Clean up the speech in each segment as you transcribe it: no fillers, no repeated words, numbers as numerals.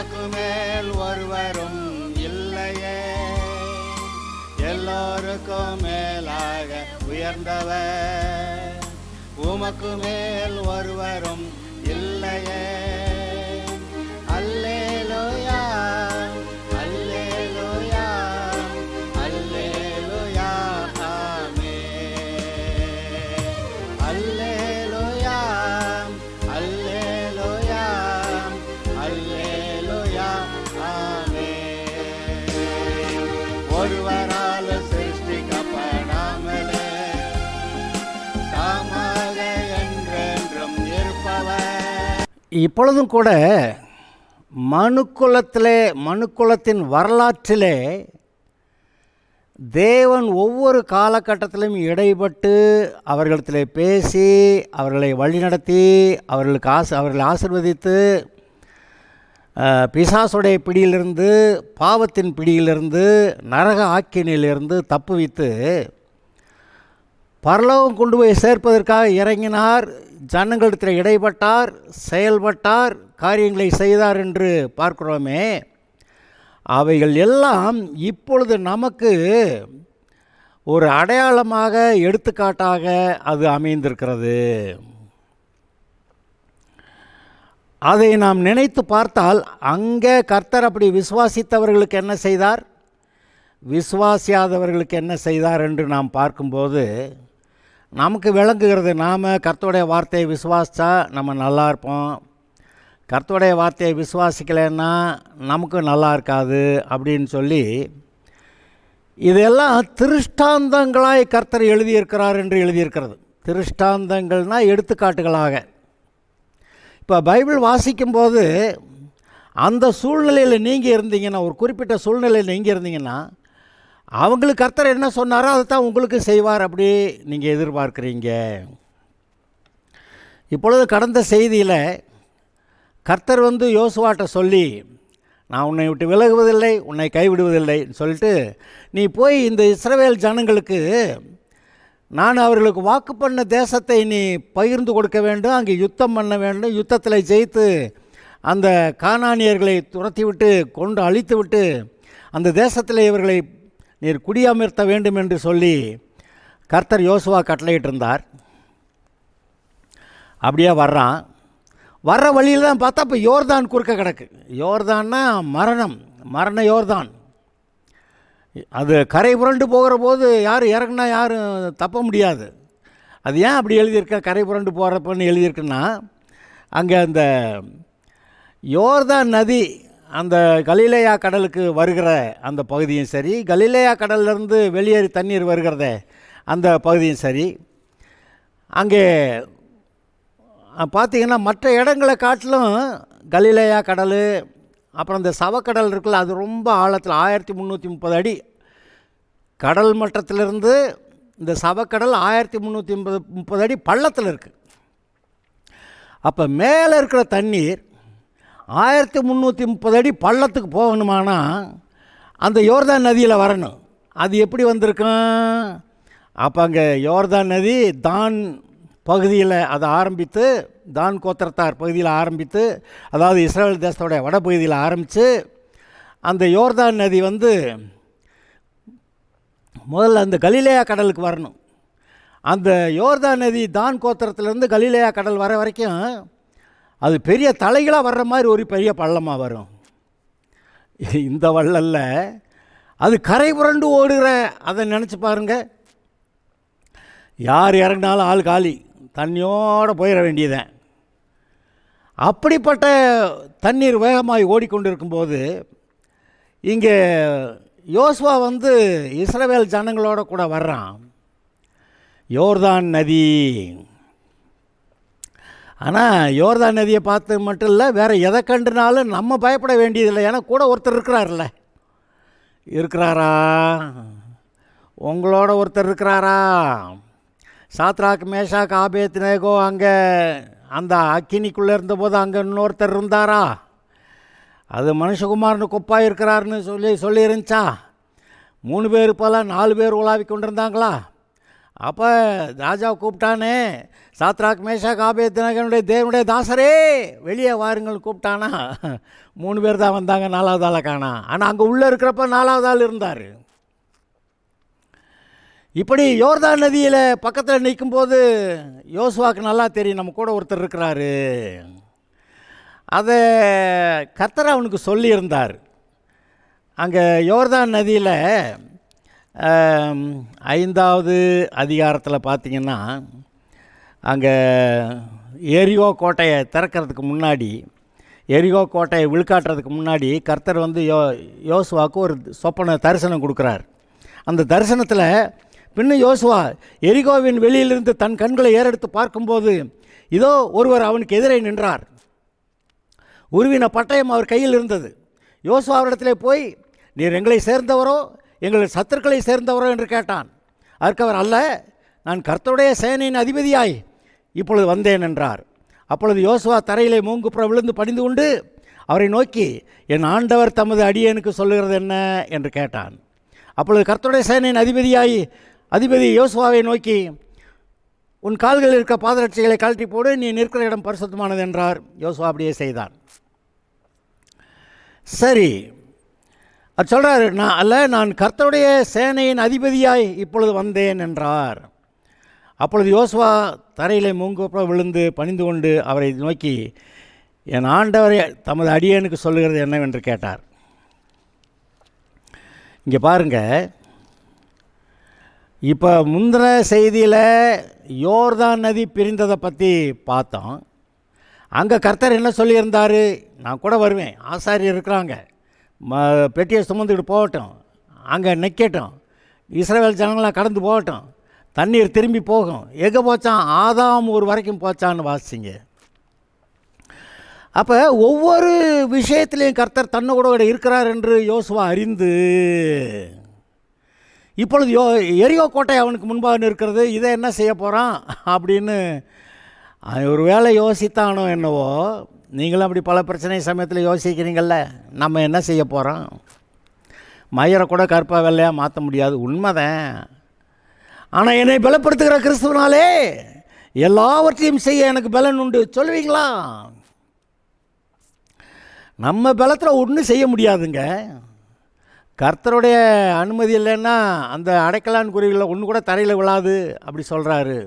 உமக்கு மேல் ஒருவரும் இல்லையே, எல்லோருக்கும் மேலாக உயர்ந்தவர், உமக்கு மேல் ஒருவரும் இல்லையே. அல்லேலூயா அல்லேலூயா அல்லேலூயா ஆமென். அல்லேலூயா அல்லேலூயா அல்லேலூயா ஆமென். ஒருவரால் சிருஷ்டிக்கப்படாமலே தாமாக என்றென்றும் இருப்பவர். இப்பொழுதும் கூட மனுக்குலத்தின் வரலாற்றிலே தேவன் ஒவ்வொரு காலகட்டத்திலும் இடைப்பட்டு அவர்களிடத்திலே பேசி அவர்களை வழிநடத்தி அவர்களை ஆசீர்வதித்து பிசாசுடைய பிடியிலிருந்து, பாவத்தின் பிடியிலிருந்து, நரக ஆக்கினிலிருந்து தப்புவித்து பரலோகம் கொண்டு போய் சேர்ப்பதற்காக இறங்கினார். ஜனங்களிடத்தில் இடைப்பட்டார், செயல்பட்டார், காரியங்களை செய்தார் என்று பார்க்கிறோமே. அவைகள் எல்லாம் இப்பொழுது நமக்கு ஒரு அடையாளமாக, எடுத்துக்காட்டாக அது அமைந்திருக்கிறது. அதை நாம் நினைத்து பார்த்தால் அங்கே கர்த்தர் அப்படி விசுவாசித்தவர்களுக்கு என்ன செய்தார், விசுவாசியாதவர்களுக்கு என்ன செய்தார் என்று நாம் பார்க்கும்போது நமக்கு விளங்குகிறது. நாம் கர்த்தருடைய வார்த்தையை விசுவாசித்தா நம்ம நல்லா இருப்போம், கர்த்தருடைய வார்த்தையை விசுவாசிக்கலைன்னா நமக்கு நல்லா இருக்காது அப்படின்னு சொல்லி இதெல்லாம் திருஷ்டாந்தங்களாய் கர்த்தர் எழுதியிருக்கிறார் என்று எழுதியிருக்கிறது. திருஷ்டாந்தங்கள்னால் எடுத்துக்காட்டுகளாக. இப்போ பைபிள் வாசிக்கும்போது அந்த சூழ்நிலையில் நீங்கள் இருந்தீங்கன்னா, ஒரு குறிப்பிட்ட சூழ்நிலையில் நீங்கள் இருந்தீங்கன்னா அவங்களுக்கு கர்த்தர் என்ன சொன்னாரோ அதை தான் உங்களுக்கு செய்வார் அப்படி நீங்கள் எதிர்பார்க்குறீங்க. இப்பொழுது கடந்த செய்தியில் கர்த்தர் யோசுவாட்ட சொல்லி, நான் உன்னை விட்டு விலகுவதில்லை, உன்னை கைவிடுவதில்லை சொல்லிட்டு, நீ போய் இந்த இஸ்ரவேல் ஜனங்களுக்கு நான் அவர்களுக்கு வாக்கு பண்ண தேசத்தை நீ பகிர்ந்து கொடுக்க வேண்டும், அங்கே யுத்தம் பண்ண வேண்டும், யுத்தத்தில் ஜெயித்து அந்த கானானியர்களை துரத்தி விட்டு கொண்டு அழித்து விட்டு அந்த தேசத்தில் இவர்களை நீர் குடியமர்த்த வேண்டும் என்று சொல்லி கர்த்தர் யோசுவா கட்டளையிட்டிருந்தார். அப்படியே வர்ற வழியில் தான் பார்த்தா இப்போ யோர்தான் குறுக்க கிடக்கு. யோர்தான்னா மரண யோர்தான். அது கரை புரண்டு போகிற போது யார் இறங்குனா யாரும் தப்ப முடியாது. அது ஏன் அப்படி எழுதியிருக்க, கரை புரண்டு போகிறப்பன்னு எழுதியிருக்குன்னா, அங்கே அந்த யோர்தான் நதி அந்த கலிலேயா கடலுக்கு வருகிற அந்த பகுதியும் சரி, கலிலேயா கடல்லேருந்து வெளியேறி தண்ணீர் வருகிறத அந்த பகுதியும் சரி, அங்கே பார்த்திங்கன்னா மற்ற இடங்களை காட்டிலும் கலிலேயா கடல், அப்புறம் இந்த சவக்கடல் இருக்குல்ல, அது ரொம்ப ஆழத்தில் 1330 அடி கடல் மட்டத்திலிருந்து இந்த சவக்கடல் 1330 அடி பள்ளத்தில் இருக்குது. அப்போ மேலே இருக்கிற தண்ணீர் 1330 அடி பள்ளத்துக்கு போகணுமானா அந்த யோர்தான் நதியில் வரணும். அது எப்படி வந்திருக்கும்? அப்போ அங்கே யோர்தான் நதி தான் பகுதியில் அதை ஆரம்பித்து, தான் கோத்திரத்தார் பகுதியில் ஆரம்பித்து, அதாவது இஸ்ரேல் தேசத்தோடைய வடபகுதியில் ஆரம்பித்து அந்த யோர்தான் நதி முதல்ல அந்த கலிலேயா கடலுக்கு வரணும். அந்த யோர்தான் நதி தான் கோத்திரத்திலேருந்து கலிலேயா கடல் வர வரைக்கும் அது பெரிய தலைகளாக வர்ற மாதிரி ஒரு பெரிய பள்ளமாக வரும். இந்த வள்ளல்ல அது கரை புரண்டு ஓடுகிற, அதை நினச்சி பாருங்கள். யார் இறங்கினாலும் ஆள் காலி, தண்ணியோடு போயிட வேண்டியதேன். அப்படிப்பட்ட தண்ணீர் வேகமாக ஓடிக்கொண்டிருக்கும்போது இங்கே யோசுவா இஸ்ரவேல் ஜனங்களோட கூட வர்றான். யோர்தான் நதி. ஆனால் யோர்தான் நதியை பார்த்து மட்டும் இல்லை, வேறு எதை கண்டுனாலும் நம்ம பயப்பட வேண்டியதில்லை. ஏன்னா கூட ஒருத்தர் இருக்கிறாரா? உங்களோட ஒருத்தர் இருக்கிறாரா? சாத்ராக், மேஷாக், ஆபேத்நேகோ அங்கே அந்த அக்கினிக்குள்ளே இருந்தபோது அங்கே இன்னொருத்தர் இருந்தாரா? அது மனுஷகுமாரனு கொப்பாக இருக்கிறாருன்னு சொல்லி இருந்துச்சா? 3 பேர் போல 4 பேர் உலாவி கொண்டிருந்தாங்களா? அப்போ ராஜா கூப்பிட்டானே, சாத்ராக் மேஷாக் ஆபேத்நேகோனுடைய தேவனுடைய தாசரே வெளியே வாருங்கள் கூப்பிட்டானா, 3 பேர் தான் வந்தாங்க, 4வது ஆளை காணா. ஆனால் அங்கே உள்ளே இருக்கிறப்ப 4வது ஆள் இருந்தார். இப்படி யோர்தான் நதியில் பக்கத்தில் நிற்கும்போது யோசுவாவுக்கு நல்லா தெரியும் நம்ம கூட ஒருத்தர் இருக்கிறாரு. அதை கர்த்தர் அவனுக்கு சொல்லியிருந்தார். அங்கே யோர்தான் நதியில் 5வது அதிகாரத்தில் பார்த்திங்கன்னா, அங்கே எரிகோ கோட்டையை திறக்கிறதுக்கு முன்னாடி, எரிகோ கோட்டையை விழுக்காட்டுறதுக்கு முன்னாடி கர்த்தர் வந்து யோசுவாவுக்கு ஒரு சொப்பன தரிசனம் கொடுக்குறார். அந்த தரிசனத்தில் பின்ன யோசுவா எரிகோவின் வெளியிலிருந்து தன் கண்களை ஏறெடுத்து பார்க்கும்போது இதோ ஒருவர் அவனுக்கு எதிரே நின்றார். உருவின பட்டயம் அவர் கையில் இருந்தது. யோசுவா அவரிடத்திலே போய், நீர் எங்களை சேர்ந்தவரோ எங்கள் சத்துருக்களை சேர்ந்தவரோ என்று கேட்டான். அதற்கு அவர், அல்ல, நான் கர்த்தருடைய சேனையின் அதிபதியாய் இப்பொழுது வந்தேன் என்றார். அப்பொழுது யோசுவா தரையிலே மூங்குப்புற விழுந்து பணிந்து கொண்டு அவரை நோக்கி, என் ஆண்டவர் தமது அடியேனுக்கு சொல்லுகிறது என்ன என்று கேட்டான். அப்பொழுது கர்த்தருடைய சேனையின் அதிபதி யோசுவாவை நோக்கி, உன் கால்களில் இருக்க பாதரட்சிகளை கழட்டி போடு, நீ நிற்கிற இடம் பரிசுத்தமானது என்றார். யோசுவா அப்படியே செய்தான். சரி, அது சொல்கிறார், நான் கர்த்தருடைய சேனையின் அதிபதியாய் இப்பொழுது வந்தேன் என்றார். அப்பொழுது யோசுவா தரையிலே மூங்குப்புற விழுந்து பணிந்து கொண்டு அவரை நோக்கி, என் ஆண்டவரை தமது அடியேனுக்கு சொல்லுகிறது என்னவென்று கேட்டார். இங்கே பாருங்கள், இப்போ முந்தின செய்தியில் யோர்தான் நதி பிரிந்ததை பற்றி பார்த்தோம். அங்கே கர்த்தர் என்ன சொல்லியிருந்தார், நான் கூட வருவேன், ஆசாரியர் இருக்கிறாங்க, பெட்டியை சுமந்துக்கிட்டு போகட்டும், அங்கே நிற்கட்டும், இஸ்ரவேல் ஜனங்களாம் கடந்து போகட்டும், தண்ணீர் திரும்பி போகும். எங்கே போச்சான்? ஆதாம் ஊர் வரைக்கும் போச்சான்னு வாசிங்க. அப்போ ஒவ்வொரு விஷயத்திலையும் கர்த்தர் தன்னோட இருக்கிறார் என்று யோசுவா அறிந்து, இப்பொழுது எரிகோ கோட்டை அவனுக்கு முன்பாக இருக்கிறது, இதை என்ன செய்ய போகிறான் அப்படின்னு ஒரு வேளை யோசித்தானோ என்னவோ. நீங்களும் அப்படி பல பிரச்சனை சமயத்தில் யோசிக்கிறீங்கள, நம்ம என்ன செய்ய போகிறோம்? மயிரை கூட கற்பா வெள்ளையாக மாற்ற முடியாது, உண்மைதான். ஆனால் என்னை பலப்படுத்துகிற கிறிஸ்துவனாலே எல்லாவற்றையும் செய்ய எனக்கு பலன் உண்டு சொல்லுவீங்களா? நம்ம பலத்தில் ஒன்றும் செய்ய முடியாதுங்க. கர்த்தருடைய அனுமதி இல்லைன்னா அந்த அடைக்கலான் குருவிகளை ஒன்று கூட தரையில் விழாது அப்படி சொல்கிறாரு.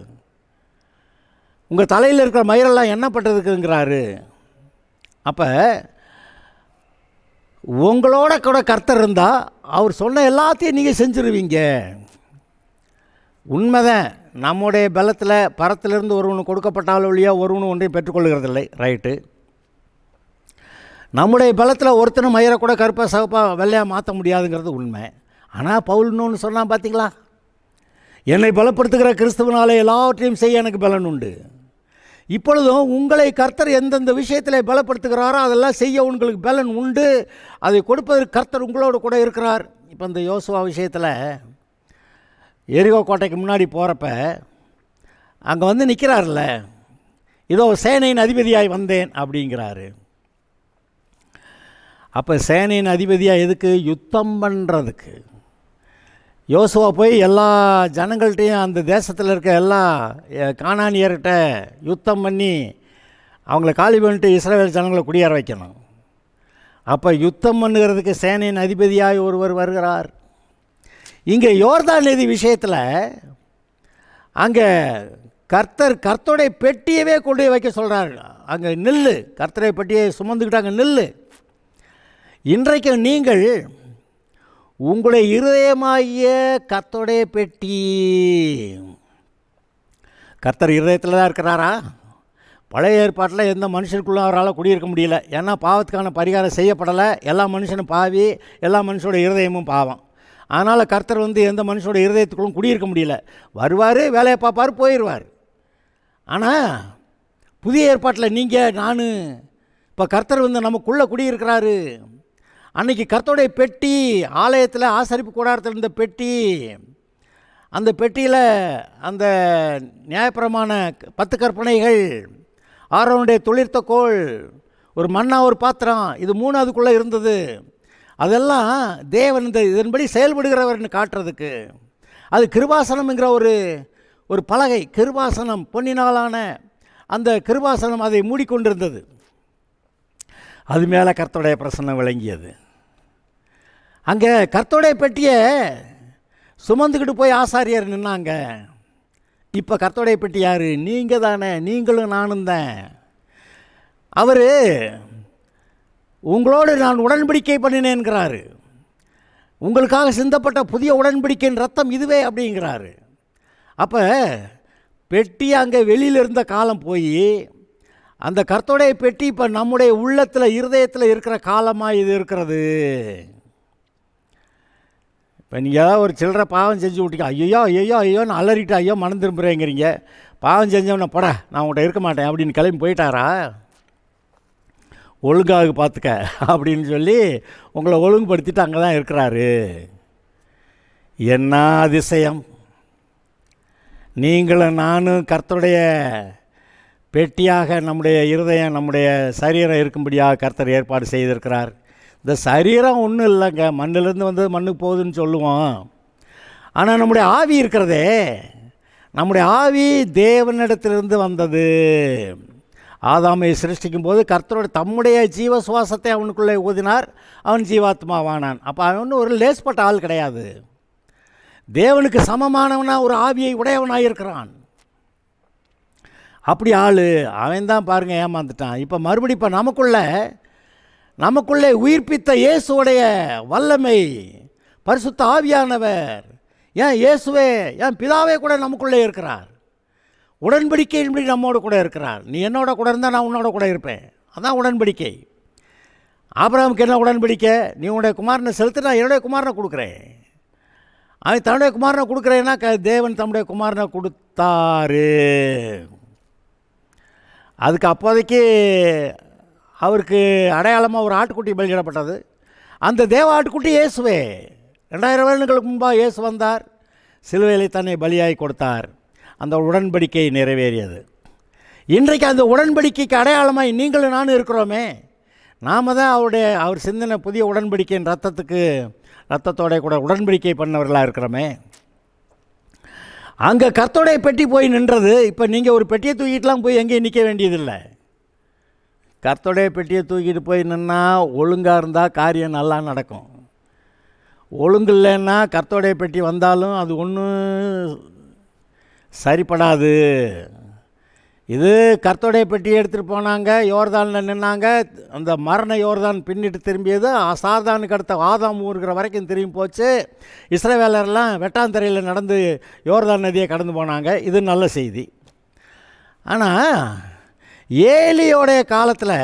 உங்கள் தலையில் இருக்கிற மயிரெல்லாம் என்ன பண்ணுறதுக்குங்கிறாரு. அப்போ உங்களோட கூட கர்த்தர் இருந்தால் அவர் சொன்ன எல்லாத்தையும் நீங்கள் செஞ்சுருவீங்க. உண்மைதான், நம்முடைய பலத்தில் பரத்திலிருந்து ஒருவனு கொடுக்கப்பட்டாலும் ஒழியா ஒருவனும் ஒன்றையும் பெற்றுக்கொள்கிறதில்லை, ரைட்டு. நம்முடைய பலத்தில் ஒருத்தனை மயிரை கூட கருப்பாக சகப்பாக வெள்ளையாக மாற்ற முடியாதுங்கிறது உண்மை. ஆனால் பவுல்னு ஒன்று சொன்னால் பார்த்தீங்களா, என்னை பலப்படுத்துகிற கிறிஸ்துவனாலே எல்லாவற்றையும் செய்ய எனக்கு பலன் உண்டு. இப்பொழுதும் உங்களை கர்த்தர் எந்தெந்த விஷயத்தில் பலப்படுத்துகிறாரோ அதெல்லாம் செய்ய உங்களுக்கு பலன் உண்டு. அதை கொடுப்பதற்கு கர்த்தர் உங்களோடு கூட இருக்கிறார். இப்போ இந்த யோசுவா விஷயத்தில் எரிகோ கோட்டைக்கு முன்னாடி போகிறப்ப அங்கே வந்து நிற்கிறார்ல, இதோ சேனையின் அதிபதியாய் வந்தேன் அப்படிங்கிறாரு. அப்போ சேனையின் அதிபதியாக எதுக்கு? யுத்தம் பண்ணுறதுக்கு. யோசுவா போய் எல்லா ஜனங்கள்கிட்டையும் அந்த தேசத்தில் இருக்க எல்லா கானானியர்கிட்ட யுத்தம் பண்ணி அவங்கள காலி பண்ணிட்டு இஸ்ரவேல் ஜனங்களை குடியேற வைக்கணும். அப்போ யுத்தம் பண்ணுகிறதுக்கு சேனையின் அதிபதியாய் ஒருவர் வருகிறார். இங்கே யோர்தான் நதி விஷயத்தில் அங்கே கர்த்தருடைய பெட்டியவே கொண்டு போய் வைக்க சொல்கிறார். அங்கே நில்லு, கர்த்தருடைய பெட்டியை சுமந்துக்கிட்டாங்க, நில்லு. இன்றைக்கு நீங்கள் உங்களுடைய இருதயமாகிய கர்த்தருடைய பெட்டி, கர்த்தர் இருதயத்தில் தான் இருக்கிறாரா? பழைய ஏற்பாட்டில் எந்த மனுஷனுக்குள்ளே அவரால் குடியிருக்க முடியல. ஏன்னா பாவத்துக்கான பரிகாரம் செய்யப்படலை. எல்லா மனுஷனும் பாவி, எல்லா மனுஷனோட இருதயமும் பாவம். அதனால் கர்த்தர் எந்த மனுஷனோட இருதயத்துக்குள்ளும் குடியிருக்க முடியல. வருவார், வேலையை பார்ப்பார், போயிடுவார். ஆனால் புதிய ஏற்பாட்டில் நீங்கள் நான் இப்போ கர்த்தர் நமக்குள்ளே குடியிருக்கிறாரு. அன்றைக்கி கர்த்தருடைய பெட்டி ஆலயத்தில் ஆசரிப்பு கூடாரத்தில் இருந்த பெட்டி, அந்த பெட்டியில் அந்த நியாயப்பிரமாண 10 கற்பனைகள், ஆரோனுடைய தொழிற்த கோல், ஒரு மண்ணா ஒரு பாத்திரம், இது 3 அதுக்குள்ளே இருந்தது. அதெல்லாம் தேவன் இதன்படி செயல்படுகிறவர்னு காட்டுறதுக்கு. அது கிருபாசனம்ங்கிற ஒரு பலகை, கிருபாசனம், பொன்னினாலான அந்த கிருபாசனம் அதை மூடிக்கொண்டிருந்தது. அது மேலே கர்த்தருடைய பிரசன்னம் விளங்கியது. அங்கே கர்த்தருடைய பெட்டியை சுமந்துக்கிட்டு போய் ஆசாரியர் நின்னாங்க. இப்போ கர்த்தருடைய பெட்டி யார்? நீங்கள் தானே, நீங்களும் நானும் தான். அவர் உங்களோடு நான் உடன்படிக்கை பண்ணினேன்கிறாரு. உங்களுக்காக சிந்தப்பட்ட புதிய உடன்படிக்கையின் ரத்தம் இதுவே அப்படிங்கிறாரு. அப்போ பெட்டி அங்கே வெளியில் இருந்த காலம் போய் அந்த கர்த்தருடைய பெட்டி இப்போ நம்முடைய உள்ளத்தில், இருதயத்தில் இருக்கிற காலமாக இது இருக்கிறது. இப்போ நீங்கள் ஏதாவது ஒரு சில்லற பாவம் செஞ்சு விட்டீங்க, ஐயோ ஐயோ ஐயோன்னு அலறிட்டு ஐயோ மனம் திரும்புகிறேங்கிறீங்க. பாவம் செஞ்சவனை போட நான் உங்கள்கிட்ட இருக்க மாட்டேன் அப்படின்னு கிளம்பி போயிட்டாரா? ஒழுங்காக பார்த்துக்க அப்படின்னு சொல்லி உங்களை ஒழுங்குபடுத்திட்டு அங்கே தான் இருக்கிறாரு. என்ன அதிசயம்! நீங்களும் நானும் கர்த்தருடைய பெட்டியாக நம்முடைய இருதயம், நம்முடைய சரீரம் இருக்கும்படியாக கர்த்தர் ஏற்பாடு செய்திருக்கிறார். இந்த சரீரம் ஒன்றும் இல்லைங்க, மண்ணிலேருந்து வந்தது மண்ணுக்கு போகுதுன்னு சொல்லுவோம். ஆனால் நம்முடைய ஆவி இருக்கிறதே, நம்முடைய ஆவி தேவனிடத்திலிருந்து வந்தது. ஆதாமை சிருஷ்டிக்கும் போது கர்த்தரோட தம்முடைய ஜீவ சுவாசத்தை அவனுக்குள்ளே ஊதினார், அவன் ஜீவாத்மாவானான். அப்போ அவன் ஒரு லேஸ்பட்ட ஆள் கிடையாது. தேவனுக்கு சமமானவனாக ஒரு ஆவியை உடையவனாக இருக்கிறான். அப்படி ஆள் அவன் தான் பாருங்கள் ஏமாந்துட்டான். இப்போ மறுபடி இப்போ நமக்குள்ளே உயிர்ப்பித்த இயேசுடைய வல்லமை, பரிசுத்த ஆவியானவர், ஏன் இயேசுவே, ஏன் பிதாவே கூட நமக்குள்ளே இருக்கிறார். உடன்படிக்கையின்படி நம்மோடு கூட இருக்கிறார். நீ என்னோட கூட இருந்தால் நான் உன்னோட கூட இருப்பேன். அதான் உடன்படிக்கை. ஆபிரகாமுக்கு என்ன உடன்படிக்கை? நீ உன்னுடைய குமாரனை செலுத்து, நான் என்னுடைய குமாரனை கொடுக்குறேன். அவன் தன்னுடைய குமாரனை கொடுக்குறேன்னா தேவன் தம்முடைய குமாரனை கொடுத்தாரு. அதுக்கு அப்போதைக்கு அவருக்கு அடையாளமாக ஒரு ஆட்டுக்குட்டி பலியிடப்பட்டது. அந்த தேவ ஆட்டுக்குட்டி இயேசுவே. 2000 வருடங்களுக்கு முன்பாக இயேசு வந்தார், சிலுவையிலே தன்னை பலியாய் கொடுத்தார். அந்த உடன்படிக்கை நிறைவேறியது. இன்றைக்கு அந்த உடன்படிக்கைக்கு அடையாளமாய் நீங்களும் நானும் இருக்கிறோமே. நாம் தான் அவர் சிந்தின புதிய உடன்படிக்கையின் ரத்தத்தோட கூட உடன்படிக்கை பண்ணவர்களாக இருக்கிறோமே. அங்கே கர்த்தருடைய பெட்டி போய் நின்றது. இப்போ நீங்கள் ஒரு பெட்டியை தூக்கிட்டுலாம் போய் எங்கேயும் நிற்க வேண்டியதில்லை. கர்த்தருடைய பெட்டியை தூக்கிட்டு போய் நின்னா ஒழுங்காக இருந்தால் காரியம் நல்லா நடக்கும். ஒழுங்கு இல்லைன்னா கர்த்தருடைய பெட்டி வந்தாலும் அது ஒன்றும் சரிப்படாது. இது கர்த்தருடைய பெட்டியை எடுத்துகிட்டு போனாங்க, யோர்தானில் நின்னாங்க. அந்த மரண யோர்தான் பின்னிட்டு திரும்பியது. சார்தானுக்கு அடுத்த ஆதாம் ஊருகிற வரைக்கும் திரும்பி போச்சு. இஸ்ரவேலர்லாம் வெட்டாந்தரையில் நடந்து யோர்தான் நதியை கடந்து போனாங்க. இது நல்ல செய்தி. ஆனால் ஏலியோடைய காலத்தில்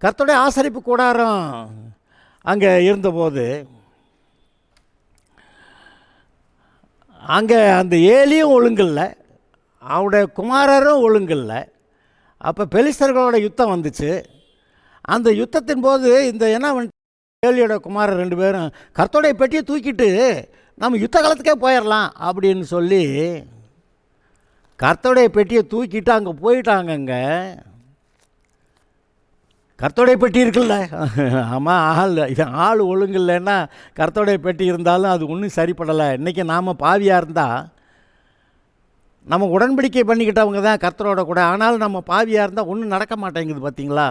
கர்த்தருடைய ஆசரிப்பு கூடாரம் அங்கே இருந்தபோது அங்கே அந்த ஏலியும் ஒழுங்கில்லை, அவருடைய குமாரரும் ஒழுங்கில்லை. அப்போ பெலிஸ்தர்களோட யுத்தம் வந்துச்சு. அந்த யுத்தத்தின் போது இந்த ஏலியோட குமாரர் 2 பேரும் கர்த்தருடைய பெட்டியை தூக்கிட்டு நம்ம யுத்த காலத்துக்கே போயிடலாம் அப்படின்னு சொல்லி கர்த்தருடைய பெட்டியை தூக்கிட்டு அங்கே போயிட்டாங்கங்க. கர்த்தருடைய பெட்டி இருக்குல்ல, ஆமாம், ஆள் ஒழுங்கு இல்லைன்னா கர்த்தருடைய பெட்டி இருந்தாலும் அது ஒன்றும் சரிப்படலை. இன்றைக்கி நாம் பாவியாக இருந்தால் நம்ம உடன்படிக்கை பண்ணிக்கிட்டவங்க தான் கர்த்தரோட கூட. ஆனாலும் நம்ம பாவியாக இருந்தால் ஒன்றும் நடக்க மாட்டேங்குது, பார்த்தீங்களா?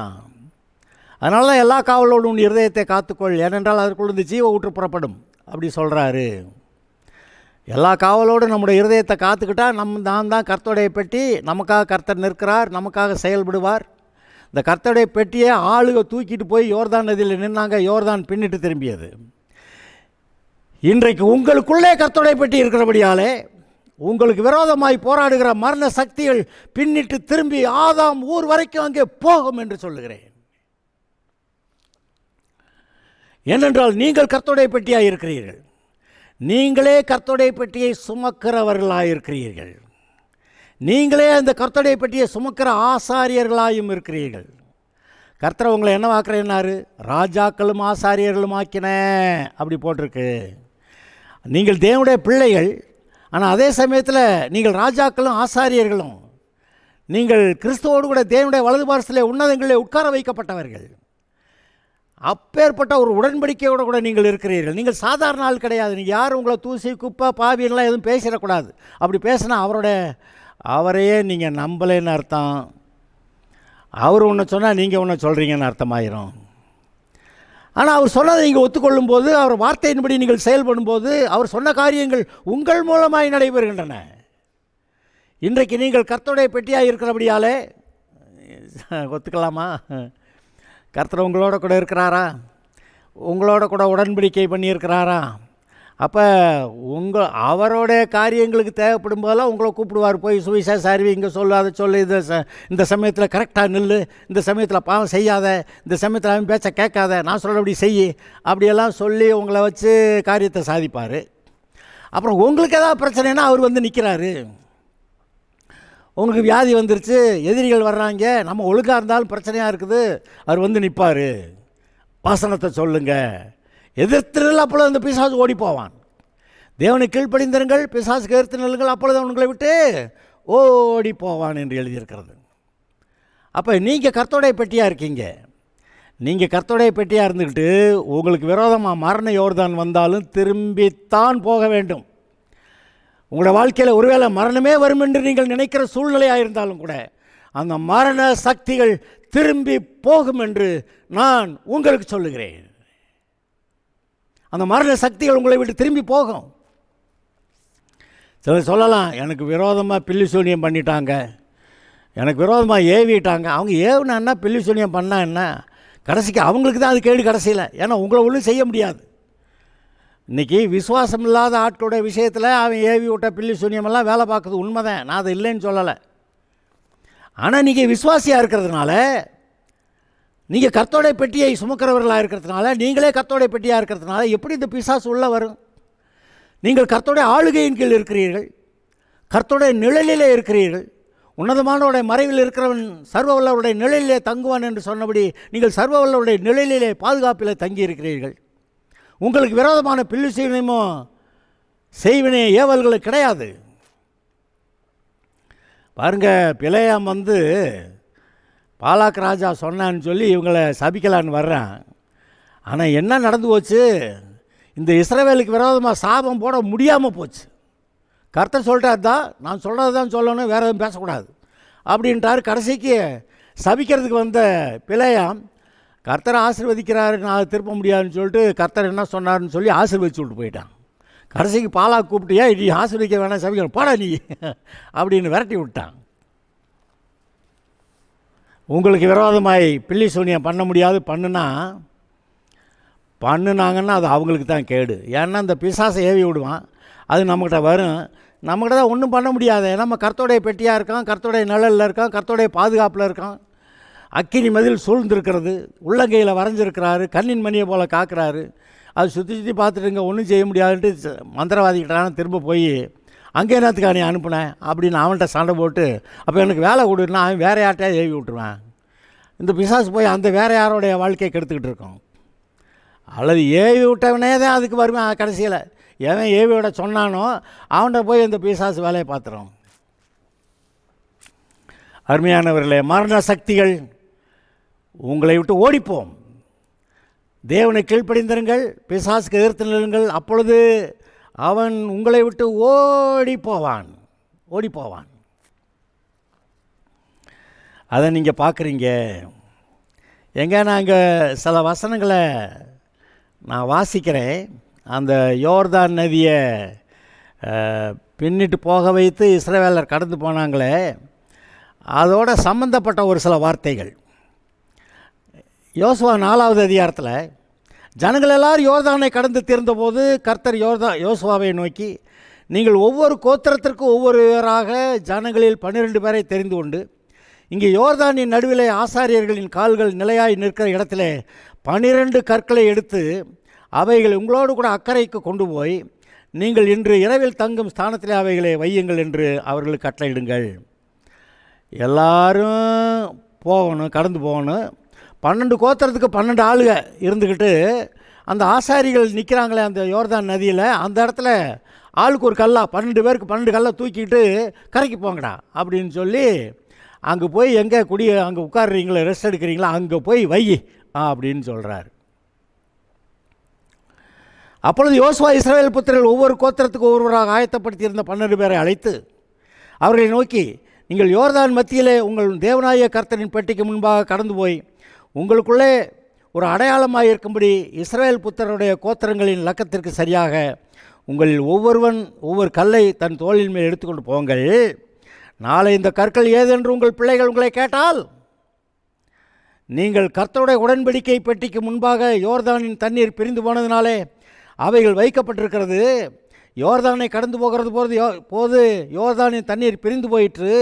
அதனால தான் எல்லா காவலோடும் உன் இருதயத்தை காத்துக்கொள், ஏனென்றால் அதற்குள்ள ஜீவ ஊற்று புறப்படும் அப்படி சொல்கிறாரு. எல்லா காவலோடும் நம்முடைய இருதயத்தை காத்துக்கிட்டால் நான் தான் கர்த்தருடைய பெட்டி, நமக்காக கர்த்தர் நிற்கிறார், நமக்காக செயல்படுவார். இந்த கர்த்தருடைய பெட்டியை ஆளுக தூக்கிட்டு போய் யோர்தான் நதியில் நின்னாங்க. யோர்தான் பின்னிட்டு திரும்பியது. இன்றைக்கு உங்களுக்குள்ளே கர்த்தருடைய பெட்டி இருக்கிறபடியாலே உங்களுக்கு விரோதமாய் போராடுகிற மரண சக்திகள் பின்னிட்டு திரும்பி ஆதாம் ஊர் வரைக்கும் அங்கே போகும் என்று சொல்லுகிறேன். ஏனென்றால் நீங்கள் கர்த்தருடைய பெட்டியாக இருக்கிறீர்கள். நீங்களே கர்த்தருடைய பெட்டியை சுமக்கிறவர்களாக இருக்கிறீர்கள். நீங்களே அந்த கர்த்தருடைய பெட்டியை சுமக்கிற ஆசாரியர்களாயும் இருக்கிறீர்கள். கர்த்தர் உங்களை என்னவாக்குறேன்னாரு? ராஜாக்களும் ஆசாரியர்களும் ஆக்கினேன் அப்படி போட்டிருக்கு. நீங்கள் தேவனுடைய பிள்ளைகள், ஆனால் அதே சமயத்தில் நீங்கள் ராஜாக்களும் ஆசாரியர்களும். நீங்கள் கிறிஸ்துவோடு கூட தேவனுடைய வலது பார்சலே உன்னதங்களிலே உட்கார வைக்கப்பட்டவர்கள். அப்பேற்பட்ட ஒரு உடன்படிக்கையோடு கூட நீங்கள் இருக்கிறீர்கள். நீங்கள் சாதாரண ஆள் கிடையாது. நீங்கள் யாரும் உங்களை தூசி குப்பை பாவியெல்லாம் எதுவும் பேசிடக்கூடாது. அப்படி பேசினா அவரையே நீங்கள் நம்பலைன்னு அர்த்தம். அவர் ஒன்று சொன்னால் நீங்கள் ஒன்று சொல்கிறீங்கன்னு அர்த்தமாயிரும். ஆனால் அவர் சொன்னதை நீங்கள் ஒத்துக்கொள்ளும்போது, அவர் வார்த்தையின்படி நீங்கள் செயல்படும்போது, அவர் சொன்ன காரியங்கள் உங்கள் மூலமாய் நடைபெறுகின்றன. இன்றைக்கு நீங்கள் கர்த்தருடைய பெட்டியாக இருக்கிறபடியாலே ஒத்துக்கலாமா? கர்த்தர் உங்களோட கூட இருக்கிறாரா? உங்களோட கூட உடன்படிக்கை பண்ணியிருக்கிறாரா? அப்போ அவரோடைய காரியங்களுக்கு தேவைப்படும் போதெல்லாம் உங்களை கூப்பிடுவார். போய் சுவிசேஷ அறிவி, இங்கே சொல்லு, அதை சொல்லு, இந்த சமயத்தில் கரெக்டாக நில்லு, இந்த சமயத்தில் பாவம் செய்யாத, இந்த சமயத்தில் அவன் பேச்ச கேட்காத, நான் சொல்கிறபடி செய், அப்படியெல்லாம் சொல்லி உங்களை வச்சு காரியத்தை சாதிப்பார். அப்புறம் உங்களுக்கு ஏதாவது பிரச்சனைனா அவர் வந்து நிற்கிறாரு. உங்களுக்கு வியாதி வந்துருச்சு, எதிரிகள் வர்றாங்க, நம்ம ஒழுங்காக இருந்தாலும் பிரச்சனையாக இருக்குது, அவர் வந்து நிற்பார். வசனத்தை சொல்லுங்கள், எதிர்த்து அப்பொழுது அந்த பிசாசு ஓடி போவான். தேவனை கீழ்ப்படிந்திருங்கள், பிசாசுக்கு எதிர்த்து நில்லுங்கள், அப்பொழுது அவங்களை விட்டு ஓடி போவான் என்று எழுதியிருக்கிறது. அப்போ நீங்கள் கர்த்தருடைய பெட்டியாக இருக்கீங்க. நீங்கள் கர்த்தருடைய பெட்டியாக இருந்துக்கிட்டு உங்களுக்கு விரோதமாக மரண யோர்தான் வந்தாலும் திரும்பித்தான் போக வேண்டும். உங்களோட வாழ்க்கையில் ஒருவேளை மரணமே வரும் என்று நீங்கள் நினைக்கிற சூழ்நிலையாக இருந்தாலும் கூட அந்த மரண சக்திகள் திரும்பி போகும் என்று நான் உங்களுக்கு சொல்லுகிறேன். அந்த மரண சக்திகள் உங்களை விட்டு திரும்பி போகும். சிலர் சொல்லலாம், எனக்கு விரோதமாக பில்லி சூனியம் பண்ணிட்டாங்க, எனக்கு விரோதமாக ஏவிட்டாங்க. அவங்க ஏவுனா பில்லி சூனியம் பண்ணால் என்ன? கடைசிக்கு அவங்களுக்கு தான் அது கேடு கடைசியில். ஏன்னா உங்களை ஒன்றும் செய்ய முடியாது. இன்றைக்கி விசுவாசம் இல்லாத ஆட்களுடைய விஷயத்தில் அவன் ஏவி விட்ட பில்லி சூனியமெல்லாம் வேலை பார்க்குறது உண்மைதான், நான் அதை இல்லைன்னு சொல்லலை. ஆனால் நீங்கள் விசுவாசியாக இருக்கிறதுனால, நீங்கள் கர்த்தருடைய பெட்டியை சுமக்கிறவர்களாக இருக்கிறதுனால, நீங்களே கர்த்தருடைய பெட்டியாக இருக்கிறதுனால எப்படி இந்த பிசாசு உள்ளே வரும்? நீங்கள் கர்த்தருடைய ஆளுகையின் கீழ் இருக்கிறீர்கள், கர்த்தருடைய நிழலிலே இருக்கிறீர்கள். உன்னதமானவருடைய மறைவில் இருக்கிறவன் சர்வவல்லவருடைய நிழலிலே தங்குவான் என்று சொன்னபடி நீங்கள் சர்வவல்லவருடைய நிழலிலே பாதுகாப்பில் தங்கி இருக்கிறீர்கள். உங்களுக்கு விரோதமான பில்லி சூனியமோ செய்வினை ஏவல்கள் கிடையாது. பாருங்கள், பிலேயாம் வந்து பாலாக் ராஜா சொன்னான்னு சொல்லி இவங்களை சபிக்கலான்னு வர்றான். ஆனால் என்ன நடந்து போச்சு? இந்த இஸ்ரவேலுக்கு விரோதமாக சாபம் போட முடியாமல் போச்சு. கர்த்தர் சொல்லிட்டார் தான், நான் சொல்கிறது தான் சொல்லணும், வேறு எதுவும் பேசக்கூடாது அப்படின்ட்டார். கடைசிக்கு சபிக்கிறதுக்கு வந்த பிலேயாம் கர்த்தரை ஆசீர்வதிக்கிறாரு, நான் திருப்ப முடியாதுன்னு சொல்லிட்டு கர்த்தர் என்ன சொன்னார்னு சொல்லி ஆசீர்வதிச்சு விட்டு போயிட்டான். கடைசிக்கு பாலாக் கூப்பிட்டியா, நீ ஆசீர்வதிக்க வேணாம், சபிக்கணும் போடா நீ அப்படின்னு விரட்டி விட்டான். உங்களுக்கு விரோதமாய் பில்லி சூனியம் பண்ண முடியாது, பண்ணுனாங்கன்னா அது அவங்களுக்கு தான் கேடு. ஏன்னா அந்த பிசாசை ஏவி விடுவான், அது நம்மக்கிட்ட வரும். நம்மக்கிட்ட தான் ஒன்றும் பண்ண முடியாது. நம்ம கர்த்தருடைய பெட்டியாக இருக்கான், கர்த்தருடைய நிழலில் இருக்கான், கர்த்தருடைய பாதுகாப்பில் இருக்கான். அக்கினி மதில் சூழ்ந்திருக்கிறது, உள்ளங்கையில் வரைஞ்சிருக்கிறாரு, கண்ணின் மணியை போல் காக்கிறாரு. அது சுற்றி பார்த்துட்டுங்க, ஒன்றும் செய்ய முடியாதுன்ட்டு மந்திரவாதிக்கிட்டான திரும்ப போய் அங்கே என்னத்துக்கா நீ அனுப்புனேன் அப்படின்னு அவன்கிட்ட சண்டை போட்டு, அப்போ எனக்கு வேலை கொடுன்னா அவன் வேறு யார்கிட்டயா ஏவி விட்டுருவேன். இந்த பிசாசு போய் அந்த வேறு யாரோடைய வாழ்க்கையை கெடுத்துக்கிட்டு இருக்கோம். அல்லது ஏவி விட்டவனே தான் அதுக்கு வருவேன். கடைசியில் எவன் ஏவி விட சொன்னானோ அவன்கிட்ட போய் இந்த பிசாசு வேலையை பார்த்துறோம். அருமையானவர்களே, மரண சக்திகள் உங்களை விட்டு ஓடிப்போம். தேவனை கீழ்ப்படிந்திருங்கள், பிசாசுக்கு எதிர்த்து நில்லுங்கள், அப்பொழுது அவன் உங்களை விட்டு ஓடி போவான். அதை நீங்கள் பார்க்குறீங்க. எங்கே நாங்கள் சில வசனங்களை நான் வாசிக்கிறேன். அந்த யோர்தான் நதியை பின்னிட்டு போக வைத்து இஸ்ரவேலர் கடந்து போனாங்களே, அதோட சம்பந்தப்பட்ட ஒரு சில வார்த்தைகள். யோசுவா 4வது அதிகாரத்தில் ஜனங்கள் எல்லாரும் யோர்தானை கடந்து தீர்ந்தபோது கர்த்தர் யோசுவாவை நோக்கி, நீங்கள் ஒவ்வொரு கோத்திரத்திற்கும் ஒவ்வொருவராக ஜனங்களில் 12 பேரை தெரிந்து கொண்டு இங்கே யோர்தானின் நடுவிலே ஆசாரியர்களின் கால்கள் நிலையாய் நிற்கிற இடத்திலே 12 கற்களை எடுத்து அவைகளை உங்களோடு கூட அக்கறைக்கு கொண்டு போய் நீங்கள் இன்று இரவில் தங்கும் ஸ்தானத்திலே அவைகளை வையுங்கள் என்று அவர்களுக்கு கட்டளையிடுங்கள். எல்லாரும் போகணும், கடந்து போகணும். 12 கோத்திரத்துக்கு 12 ஆளுக இருந்துக்கிட்டு அந்த ஆசாரிகள் நிற்கிறாங்களே அந்த யோர்தான் நதியில், அந்த இடத்துல ஆளுக்கு ஒரு கல்லா 12 பேருக்கு 12 கல்லை தூக்கிட்டு கரைக்கு போங்கடா அப்படின்னு சொல்லி அங்கே போய் அங்கே உட்காடுறீங்களா, ரெஸ்ட் எடுக்கிறீங்களா, அங்கே போய் வை அப்படின்னு சொல்கிறார். அப்பொழுது யோசுவா இஸ்ரவேல் புத்திரர்கள் ஒவ்வொரு கோத்திரத்துக்கு ஒவ்வொருவராக ஆயத்தப்படுத்தியிருந்த 12 பேரை அழைத்து அவர்களை நோக்கி, நீங்கள் யோர்தான் மத்தியிலே உங்கள் தேவனாய கர்த்தரின் பெட்டிக்கு முன்பாக கடந்து போய் உங்களுக்குள்ளே ஒரு அடையாளமாக இருக்கும்படி இஸ்ரவேல் புத்திரருடைய கோத்திரங்களின் லக்கத்திற்கு சரியாக உங்களில் ஒவ்வொருவன் ஒவ்வொரு கல்லை தன் தோளின் மேல் எடுத்துக்கொண்டு போங்கள். நாளை இந்த கற்கள் ஏதென்று உங்கள் பிள்ளைகள் உங்களை கேட்டால், நீங்கள் கர்த்தருடைய உடன்படிக்கை பெட்டிக்கு முன்பாக யோர்தானின் தண்ணீர் பிரிந்து போனதினாலே அவைகள் வைக்கப்பட்டிருக்கிறது. யோர்தானை கடந்து போகிறது போது யோர்தானின் தண்ணீர் பிரிந்து போயிற்று.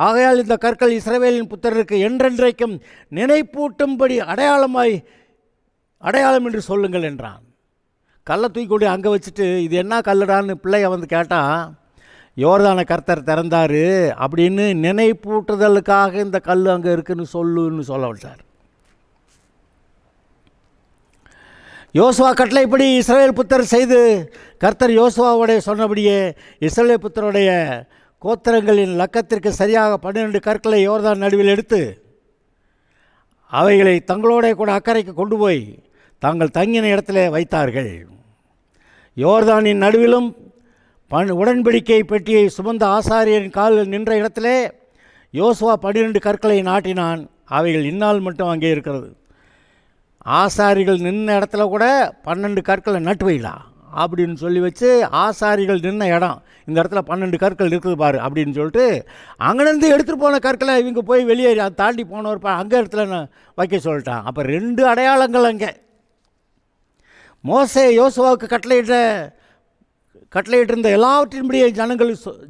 ஆகையால் இந்த கற்கள் இஸ்ரவேலின் புத்திரருக்கு என்றென்றைக்கும் நினைப்பூட்டும்படி அடையாளம் என்று சொல்லுங்கள் என்றான். கல்லை தூக்கி கொண்டு அங்கே வச்சுட்டு, இது என்ன கல்லுடான்னு பிள்ளைய வந்து கேட்டான். யோர்தானை கர்த்தர் திறந்தார் அப்படின்னு நினைப்பூட்டுதலுக்காக இந்த கல் அங்கே இருக்குன்னு சொல்லுன்னு சொல்ல விட்டார். யோசுவா கட்டளைப்படி இஸ்ரவேல் புத்தர் செய்து கர்த்தர் யோசுவாவுடைய சொன்னபடியே இஸ்ரவேல் புத்தருடைய கோத்திரங்களின் லக்கத்திற்கு சரியாக 12 கற்களை யோர்தான் நடுவில் எடுத்து அவைகளை தங்களோட கூட அக்கறைக்கு கொண்டு போய் தாங்கள் தங்கின இடத்துல வைத்தார்கள். யோர்தானின் நடுவிலும் உடன்படிக்கை பெட்டியை சுமந்த ஆசாரியரின் காலில் நின்ற இடத்திலே யோசுவா 12 கற்களை நாட்டினான். அவைகள் இந்நாள் மட்டும் அங்கே இருக்கிறது. ஆசாரிகள் நின்ன இடத்துல கூட 12 கற்களை நட்டு வைடலாம் அப்படின்னு சொல்லி வச்சு, ஆசாரிகள் நின்ன இடம் இந்த இடத்துல 12 கற்கள் இருக்குது பாரு அப்படின்னு சொல்லிட்டு அங்கேருந்து எடுத்துகிட்டு போன கற்களை இவங்க போய் வெளியேறி அதை தாண்டி போனவர் அங்கே இடத்துல வைக்க சொல்லிட்டான். அப்போ 2 அடையாளங்கள் அங்கே. மோசே யோசுவாவுக்கு கட்டளையிட்டிருந்த எல்லாவற்றின்படியே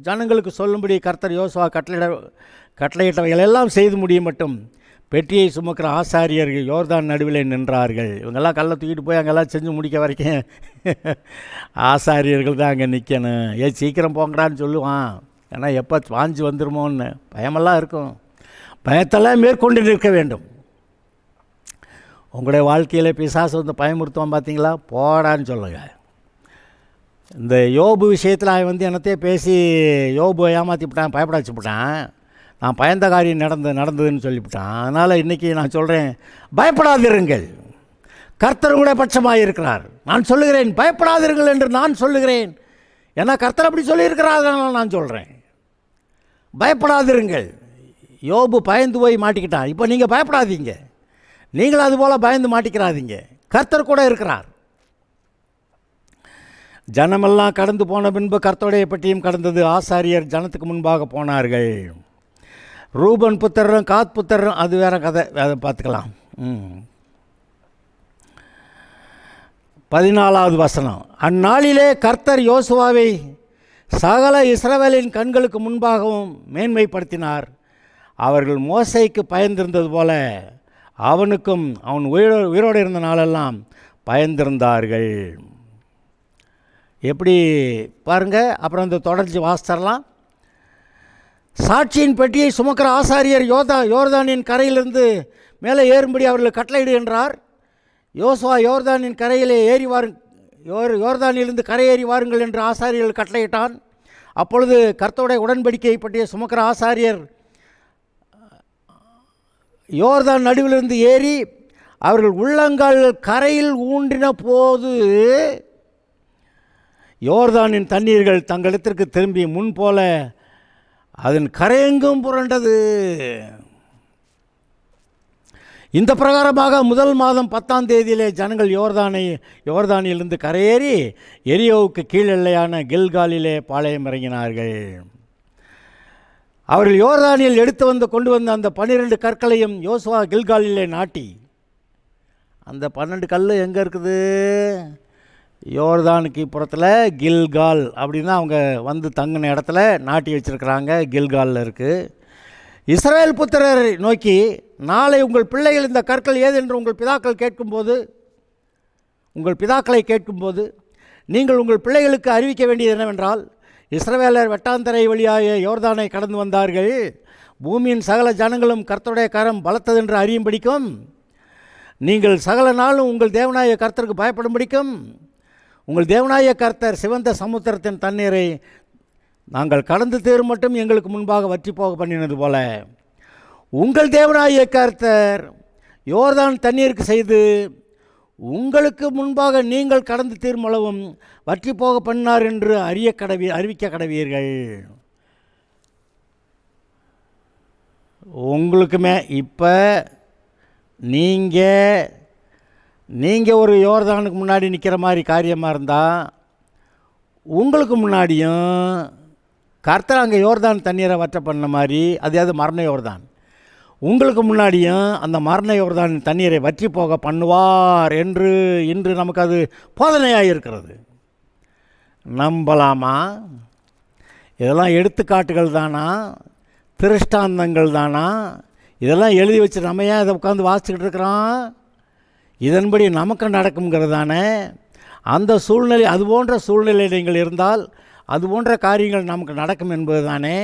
ஜனங்களுக்கு சொல்லும்படி கர்த்தர் யோசுவா கட்டளையிட்டவைகள் எல்லாம் செய்து முடியும் மட்டும் பெட்டியை சுமக்கிற ஆசாரியர்கள் யோர்தான் நடுவில் நின்றார்கள். இவங்கெல்லாம் கல்லை தூக்கிட்டு போய் அங்கெல்லாம் செஞ்சு முடிக்க வரைக்கும் ஆசாரியர்கள் தான் அங்கே நிற்கணும். சீக்கிரம் போங்கடான்னு சொல்லுவான். ஏன்னா எப்போ வாஞ்சி வந்துடுமோன்னு பயமெல்லாம் இருக்கும். பயத்தெல்லாம் மேற்கொண்டு நிற்க வேண்டும். உங்களுடைய வாழ்க்கையில் பிசாசு வந்து பயமுறுத்துவான் பார்த்தீங்களா, போடான்னு சொல்லுங்கள். இந்த யோபு விஷயத்தில் அவன் வந்து என்னத்தையே பேசி யோபு ஏமாற்றி விட்டான், பயப்பட வச்சு விட்டான். நான் பயந்த காரியம் நடந்ததுன்னு சொல்லிவிட்டான். அதனால் இன்றைக்கி நான் சொல்கிறேன், பயப்படாதிருங்கள், கர்த்தர் கூட பட்சமாக இருக்கிறார். நான் சொல்லுகிறேன், பயப்படாதிருங்கள் என்று நான் சொல்லுகிறேன். ஏன்னா கர்த்தர் அப்படி சொல்லியிருக்கிறார், அதனால் நான் சொல்கிறேன், பயப்படாதிருங்கள். யோபு பயந்து போய் மாட்டிக்கிட்டான். இப்போ நீங்கள் பயப்படாதீங்க, நீங்களும் அதுபோல் பயந்து மாட்டிக்கிறாதீங்க, கர்த்தர் கூட இருக்கிறார். ஜனமெல்லாம் கடந்து போன பின்பு கர்த்தருடைய பெட்டியும் கடந்தது. ஆசாரியர் ஜனத்துக்கு முன்பாக போனார்கள். ரூபன் புத்திரரும் காத் புத்திரரும் அது வேறு கதை, அதை பார்த்துக்கலாம். 14வது வசனம். அந்நாளிலே கர்த்தர் யோசுவாவை சகல இஸ்ரவேலின் கண்களுக்கு முன்பாகவும் மேன்மைப்படுத்தினார். அவர்கள் மோசேக்கு பயந்திருந்தது போல அவனுக்கும் அவன் உயிரோடு இருந்த நாளெல்லாம் பயந்திருந்தார்கள். எப்படி பாருங்கள். அப்புறம் இந்த தொடர்ச்சி வாசித்தரலாம். சாட்சியின் பெட்டியை சுமக்கிற ஆசாரியர் யோர்தானின் கரையிலிருந்து மேலே ஏறும்படி அவர்கள் கட்டளையிடு என்றார். யோசுவா யோர்தானின் கரையிலே யோர்தானிலிருந்து கரையேறி வாருங்கள் என்று ஆசாரியர்கள் கட்டளையிட்டான். அப்பொழுது கர்த்தருடைய உடன்படிக்கையை பற்றிய சுமக்கிற ஆசாரியர் யோர்தான் நடுவிலிருந்து ஏறி அவர்கள் உள்ளங்கால் கரையில் ஊன்றின போது யோர்தானின் தண்ணீர்கள் தங்களிடத்திற்கு திரும்பி முன்போல அதன் கரையெங்கும் புரண்டது. இந்த பிரகாரமாக முதல் மாதம் 10ஆம் தேதியிலே ஜனங்கள் யோர்தானிலிருந்து கரையேறி எரியோவுக்கு கீழெல்லையான கில்காலிலே பாளையம் இறங்கினார்கள். அவர்கள் யோர்தானில் எடுத்து கொண்டு வந்த அந்த 12 கற்களையும் யோசுவா கில்காலிலே நாட்டி, அந்த 12 கல் எங்கே இருக்குது? யோர்தானுக்கு புறத்தில் கில்கால் அப்படின்னா அவங்க வந்து தங்கின இடத்துல நாட்டி வச்சுருக்கிறாங்க. கில்காலில் இருக்குது. இஸ்ரவேல் புத்திரரை நோக்கி, நாளை உங்கள் பிள்ளைகள் இந்த கற்கள் ஏதென்று உங்கள் பிதாக்களை கேட்கும்போது நீங்கள் உங்கள் பிள்ளைகளுக்கு அறிவிக்க வேண்டியது என்னவென்றால், இஸ்ரவேலர் வெட்டாந்தரை வழியாக யோர்தானை கடந்து வந்தார்கள். பூமியின் சகல ஜனங்களும் கர்த்தருடைய கரம் பலத்ததென்று அறியும்படிக்கும், நீங்கள் சகல நாளும் உங்கள் தேவனாய கர்த்தருக்கு பயப்படும்படிக்கும், உங்கள் தேவனாய கர்த்தர் சிவந்த சமுத்திரத்தின் தண்ணீரை நாங்கள் கடந்து தேரும் மட்டும் எங்களுக்கு முன்பாக வற்றி போக பண்ணினது போல, உங்கள் தேவனாய கர்த்தர் யோர்தான் தண்ணீருக்கு செய்து உங்களுக்கு முன்பாக நீங்கள் கடந்து தீர்மளவும் வற்றி போக பண்ணார் என்று அறிவிக்க கடவீர்கள். உங்களுக்குமே இப்போ நீங்கள் ஒரு யோர்தானுக்கு முன்னாடி நிற்கிற மாதிரி காரியமாக இருந்தால் உங்களுக்கு முன்னாடியும் கர்த்தர் அங்கே யோர்தான் தண்ணீரை வற்ற பண்ண மாதிரி, அது மரண யோர்தான், உங்களுக்கு முன்னாடியும் அந்த மரண யோர்தான் தண்ணீரை வற்றி போக பண்ணுவார் என்று இன்று நமக்கு அது போதனையாக இருக்கிறது. நம்பலாமா? இதெல்லாம் எடுத்துக்காட்டுகள் தானா? திருஷ்டாந்தங்கள் தானா? இதெல்லாம் எழுதி வச்சு நம்ம ஏன் இதை உட்காந்து வாசிச்சுக்கிட்டு இருக்கிறோம்? இதன்படி நமக்கு நடக்குங்கிறதானே. அந்த சூழ்நிலை, அது போன்ற சூழ்நிலை நீங்கள் இருந்தால் அது போன்ற காரியங்கள் நமக்கு நடக்கும் என்பது தானே.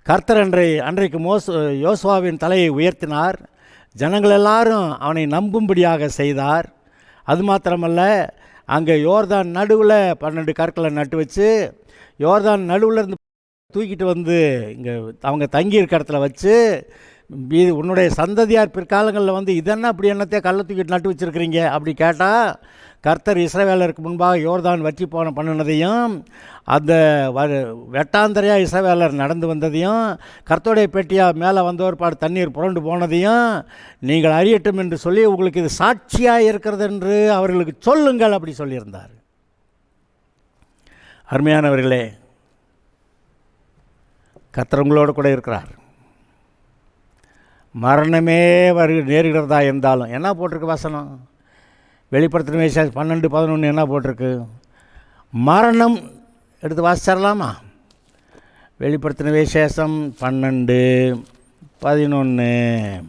கர்த்தர் அன்றைக்கு யோசுவாவின் தலையை உயர்த்தினார். ஜனங்கள் எல்லாரும் அவனை நம்பும்படியாக செய்தார். அது மாத்திரமல்ல, அங்கே யோர்தான் நடுவில் 12 கற்களை நட்டு வச்சு யோர்தான் நடுவில் இருந்து தூக்கிட்டு வந்து இங்கே அவங்க தங்கியிருக்க இடத்துல வச்சு, உன்னுடைய சந்ததியார் பிற்காலங்களில் வந்து இதென்ன அப்படி என்னத்தையே கல்லை தூக்கிட்டு நட்டு வச்சுருக்கிறீங்க அப்படி கேட்டால், கர்த்தர் இஸ்ரவேலருக்கு முன்பாக யோர்தான் வற்றி பண்ணினதையும், அந்த வெட்டாந்தரையாக இஸ்ரவேலர் நடந்து வந்ததையும், கர்த்தருடைய பெட்டியாக மேலே வந்தோர் பாடு தண்ணீர் புரண்டு போனதையும் நீங்கள் அறியட்டும் என்று சொல்லி உங்களுக்கு இது சாட்சியாக இருக்கிறது என்று அவர்களுக்கு சொல்லுங்கள் அப்படி சொல்லியிருந்தார். அருமையானவர்களே, கர்த்தர் உங்களோடு கூட இருக்கிறார். மரணமே நேருகிறதா இருந்தாலும் என்ன போட்டிருக்கு வசனம்? வெளிப்படுத்தின விசேஷம் 12:11 என்ன போட்டிருக்கு? மரணம் எடுத்து வாசிச்சிடலாமா? வெளிப்படுத்தின விசேஷம் 12:11.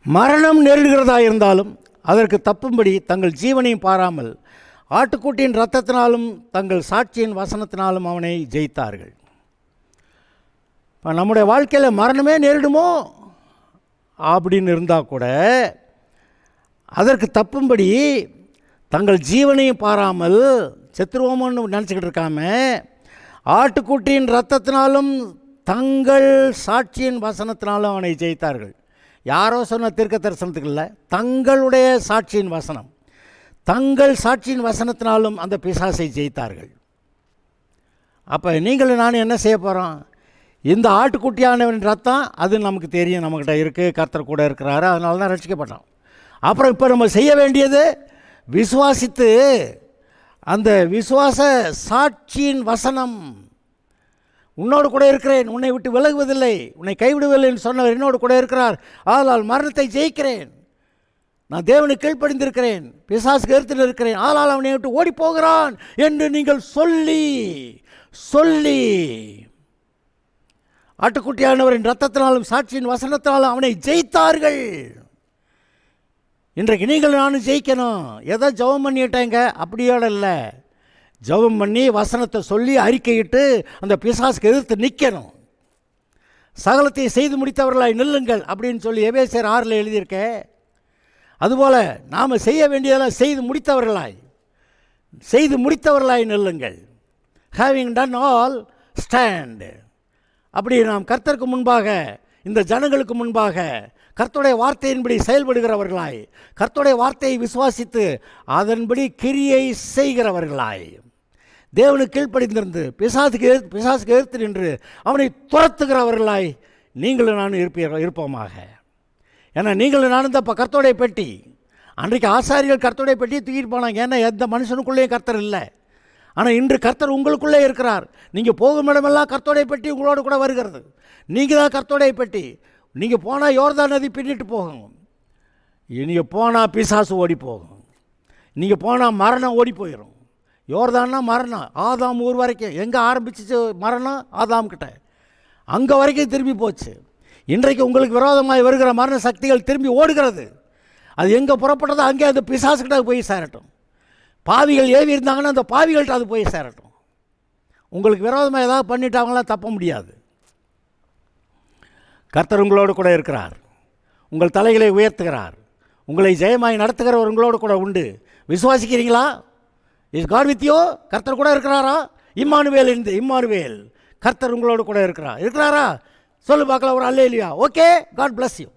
மரணம் நேரிடுகிறதா இருந்தாலும் அதற்கு தப்பும்படி தங்கள் ஜீவனையும் பாராமல் ஆட்டுக்குட்டியின் இரத்தத்தினாலும் தங்கள் சாட்சியின் வசனத்தினாலும் அவனை ஜெயித்தார்கள். இப்போ நம்முடைய வாழ்க்கையில் மரணமே நேரிடுமோ அப்படின்னு இருந்தால் கூட அதற்கு தப்பும்படி தங்கள் ஜீவனையும் பாராமல் செத்துருவோமோன்னு நினச்சிக்கிட்டு இருக்காம ஆட்டுக்குட்டியின் இரத்தத்தினாலும் தங்கள் சாட்சியின் வசனத்தினாலும் அவனை ஜெயித்தார்கள். யாரோ சொன்ன தீர்க்க தரிசனத்துக்கு இல்லை, தங்களுடைய சாட்சியின் வசனம், தங்கள் சாட்சியின் வசனத்தினாலும் அந்த பிசாசை ஜெயித்தார்கள். அப்போ நீங்களும் நானும் என்ன செய்ய போகிறோம்? இந்த ஆட்டுக்குட்டியானவன் ரத்தம் அது நமக்கு தெரியும், நம்மக்கிட்ட இருக்குது, கர்த்தர் கூட இருக்கிறாரு, அதனால தான் ரட்சிக்கப்பட்டோம். அப்புறம் இப்போ நம்ம செய்ய வேண்டியது விசுவாசித்து அந்த விசுவாச சாட்சியின் வசனம், உன்னோடு கூட இருக்கிறேன், உன்னை விட்டு விலகுவதில்லை, உன்னை கைவிடுவதில்லை என்று சொன்னவர் என்னோடு கூட இருக்கிறார், ஆதலால் மரணத்தை ஜெயிக்கிறேன், நான் தேவனுக்கு கீழ்ப்படிந்திருக்கிறேன், பிசாசுக்கு எதிர்த்து இருக்கிறேன், ஆதலால் அவனை விட்டு ஓடி போகிறான் என்று நீங்கள் சொல்லி ஆட்டுக்குட்டியானவரின் இரத்தத்தினாலும் சாட்சியின் வசனத்தினாலும் அவனை ஜெயித்தார்கள். இன்றைக்கு நீங்கள் நானும் ஜெயிக்கணும். எதோ ஜெபம் பண்ணிட்டாங்க அப்படியோட இல்லை, ஜெபம் பண்ணி வசனத்தை சொல்லி அறிக்கையிட்டு அந்த பிசாசுக்கு எதிர்த்து நிற்கணும். சகலத்தை செய்து முடித்தவர்களாய் நில்லுங்கள் அப்படின்னு சொல்லி எபேசியர் 6 எழுதியிருக்கேன். அதுபோல் நாம் செய்ய வேண்டியதெல்லாம் செய்து முடித்தவர்களாய் நில்லுங்கள். Having ton all stand. அப்படி நாம் கர்த்தருக்கு முன்பாக, இந்த ஜனங்களுக்கு முன்பாக கர்த்தருடைய வார்த்தையின்படி செயல்படுகிறவர்களாய், கர்த்தருடைய வார்த்தையை விசுவாசித்து அதன்படி கிரியை செய்கிறவர்களாய், தேவனுக்கு கீழ்ப்படிந்திருந்து பிசாசுக்கு எதிர்த்து நின்று அவனை துரத்துகிறவர்களாய் நீங்களும் நானும் இருப்போமாக. ஏன்னா நீங்களும் நானும் தான் இப்போ கர்த்தருடைய பெட்டி. அன்றைக்கு ஆசாரிகள் கர்த்தருடைய பெட்டியை தூக்கிட்டு போனாங்க, ஏன்னா எந்த மனுஷனுக்குள்ளேயும் கர்த்தர் இல்லை. ஆனால் இன்று கர்த்தர் உங்களுக்குள்ளே இருக்கிறார். நீங்கள் போகும் இடமெல்லாம் கர்த்தருடைய பெட்டி உங்களோடு கூட வருகிறது. நீங்கள் தான் கர்த்தருடைய பெட்டி. நீங்கள் போனால் யோர்தான் நதி பின்னிட்டு போகும், நீங்கள் போனால் பிசாசு ஓடி போகும், நீங்கள் போனால் மரணம் ஓடி போயிடும். யோர்தான்னா மரணம், ஆதாம் ஊர் வரைக்கும் எங்கே ஆரம்பிச்சிச்சு மரணம்? ஆதாம் கிட்ட, அங்கே வரைக்கும் திரும்பி போச்சு. இன்றைக்கு உங்களுக்கு விரோதமாக வருகிற மரண சக்திகள் திரும்பி ஓடுகிறது. அது எங்கே புறப்பட்டதோ அங்கே அந்த பிசாசுக்கிட்ட போய் சேரட்டும். பாவிகள் ஏவி இருந்தாங்கன்னா அந்த பாவிகள்கிட்ட அது போய் சேரட்டும். உங்களுக்கு விரோதமாக ஏதாவது பண்ணிட்டாங்களாம் தப்ப முடியாது. கர்த்தர் உங்களோடு கூட இருக்கிறார், உங்கள் தலைகளை உயர்த்துகிறார், உங்களை ஜெயமாய் நடத்துகிறவர் உங்களோடு கூட உண்டு. விசுவாசிக்கிறீங்களா? Is God with you? கர்த்தர் கூட இருக்கிறாரா? இம்மானுவேல் கர்த்தர் உங்களோடு கூட இருக்கிறாரா? சொல்லு பார்க்கலாம் ஒரு அல்லேலூயா. Okay, God bless you.